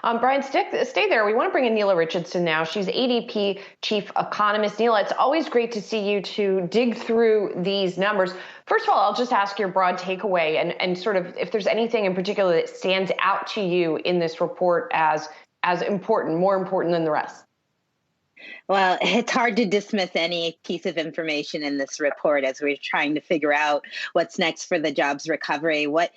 Brian, stay there. We want to bring in Nela Richardson now. She's ADP Chief Economist. Nela, it's always great to see you to dig through these numbers. First of all, I'll just ask your broad takeaway and sort of if there's anything in particular that stands out to you in this report as important, more important than the rest. Well, it's hard to dismiss any piece of information in this report as we're trying to figure out what's next for the jobs recovery. What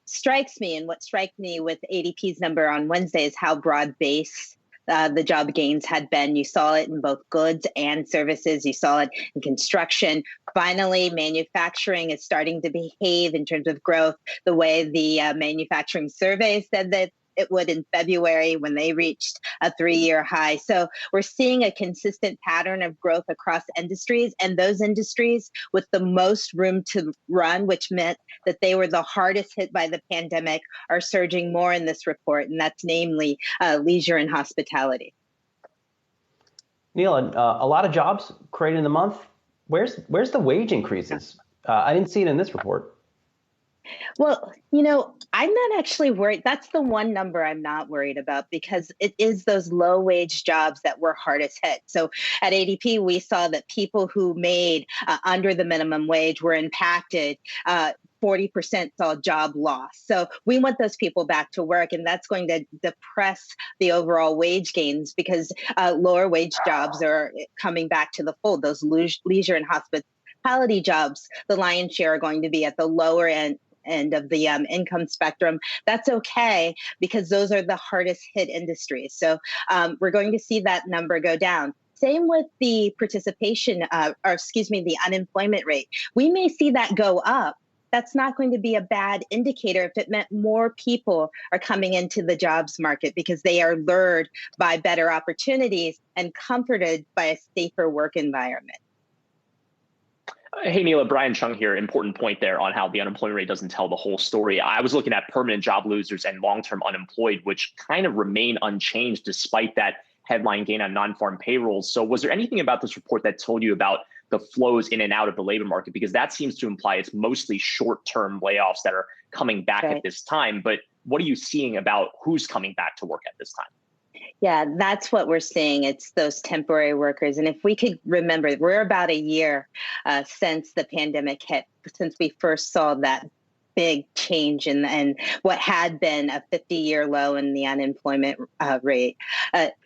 strikes me and what struck me with ADP's number on Wednesday is how broad-based the job gains had been. You saw it in both goods and services. You saw it in construction. Finally, manufacturing is starting to behave in terms of growth the way the manufacturing survey said that it would in February when they reached a 3-year high. So we're seeing a consistent pattern of growth across industries, and those industries with the most room to run, which meant that they were the hardest hit by the pandemic, are surging more in this report, and that's namely leisure and hospitality. Nela, a lot of jobs created in the month. Where's the wage increases? I didn't see it in this report. Well, I'm not actually worried. That's the one number I'm not worried about because it is those low wage jobs that were hardest hit. So at ADP, we saw that people who made under the minimum wage were impacted. 40% saw job loss. So we want those people back to work, and that's going to depress the overall wage gains because lower wage jobs are coming back to the fold. Those leisure and hospitality jobs, the lion's share, are going to be at the lower end of the income spectrum. That's okay because those are the hardest hit industries. So we're going to see that number go down. Same with the the unemployment rate. We may see that go up. That's not going to be a bad indicator if it meant more people are coming into the jobs market because they are lured by better opportunities and comforted by a safer work environment. Hey, Nela, Brian Cheung here. Important point there on how the unemployment rate doesn't tell the whole story. I was looking at permanent job losers and long-term unemployed, which kind of remain unchanged despite that headline gain on non-farm payrolls. So was there anything about this report that told you about the flows in and out of the labor market? Because that seems to imply it's mostly short-term layoffs that are coming back at this time. But what are you seeing about who's coming back to work at this time? Yeah, that's what we're seeing. It's those temporary workers. And if we could remember, we're about a year since the pandemic hit, since we first saw that big change in what had been a 50-year low in the unemployment rate.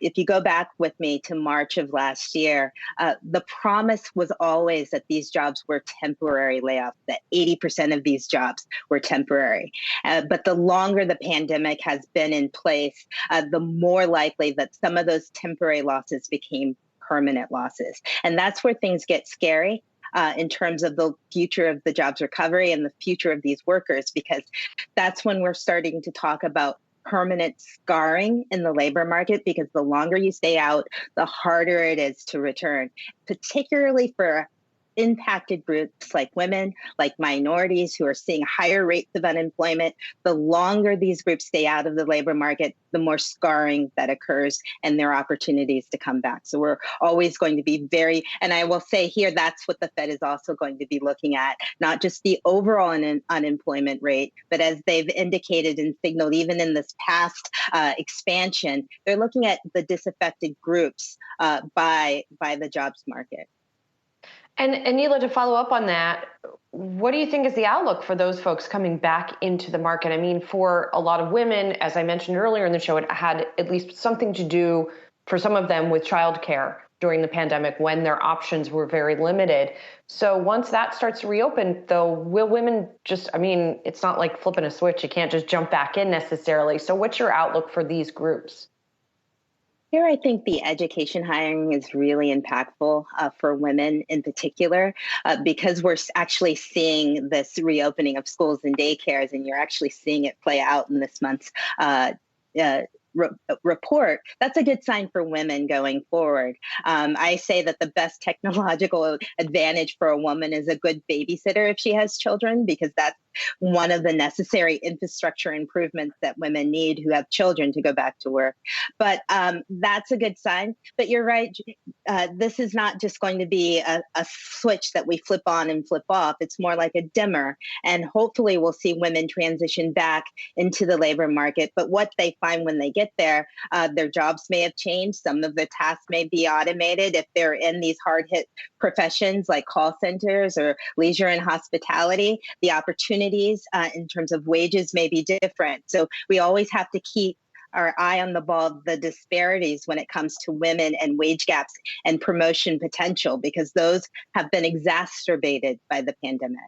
If you go back with me to March of last year, the promise was always that these jobs were temporary layoffs, that 80% of these jobs were temporary. But the longer the pandemic has been in place, the more likely that some of those temporary losses became permanent losses. And that's where things get scary. In terms of the future of the jobs recovery and the future of these workers, because that's when we're starting to talk about permanent scarring in the labor market, because the longer you stay out, the harder it is to return, particularly for impacted groups like women, like minorities who are seeing higher rates of unemployment. The longer these groups stay out of the labor market, the more scarring that occurs and their opportunities to come back. So we're always going to be and I will say here, that's what the Fed is also going to be looking at, not just the overall unemployment rate, but as they've indicated and signaled, even in this past expansion, they're looking at the disaffected groups by the jobs market. And Nela, to follow up on that, what do you think is the outlook for those folks coming back into the market? I mean, for a lot of women, as I mentioned earlier in the show, it had at least something to do for some of them with childcare during the pandemic when their options were very limited. So once that starts to reopen, though, will women it's not like flipping a switch. You can't just jump back in necessarily. So what's your outlook for these groups? Here, I think the education hiring is really impactful for women in particular, because we're actually seeing this reopening of schools and daycares, and you're actually seeing it play out in this month's report. That's a good sign for women going forward. I say that the best technological advantage for a woman is a good babysitter if she has children, because that's one of the necessary infrastructure improvements that women need who have children to go back to work. But that's a good sign. But you're right. This is not just going to be a switch that we flip on and flip off. It's more like a dimmer. And hopefully we'll see women transition back into the labor market. But what they find when they get get there, their jobs may have changed. Some of the tasks may be automated. If they're in these hard hit professions like call centers or leisure and hospitality, the opportunities in terms of wages may be different. So we always have to keep our eye on the ball of the disparities when it comes to women and wage gaps and promotion potential, because those have been exacerbated by the pandemic.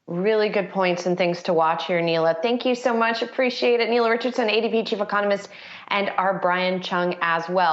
Really good points and things to watch here, Nela. Thank you so much. Appreciate it. Nela Richardson, ADP Chief Economist, and our Brian Cheung as well.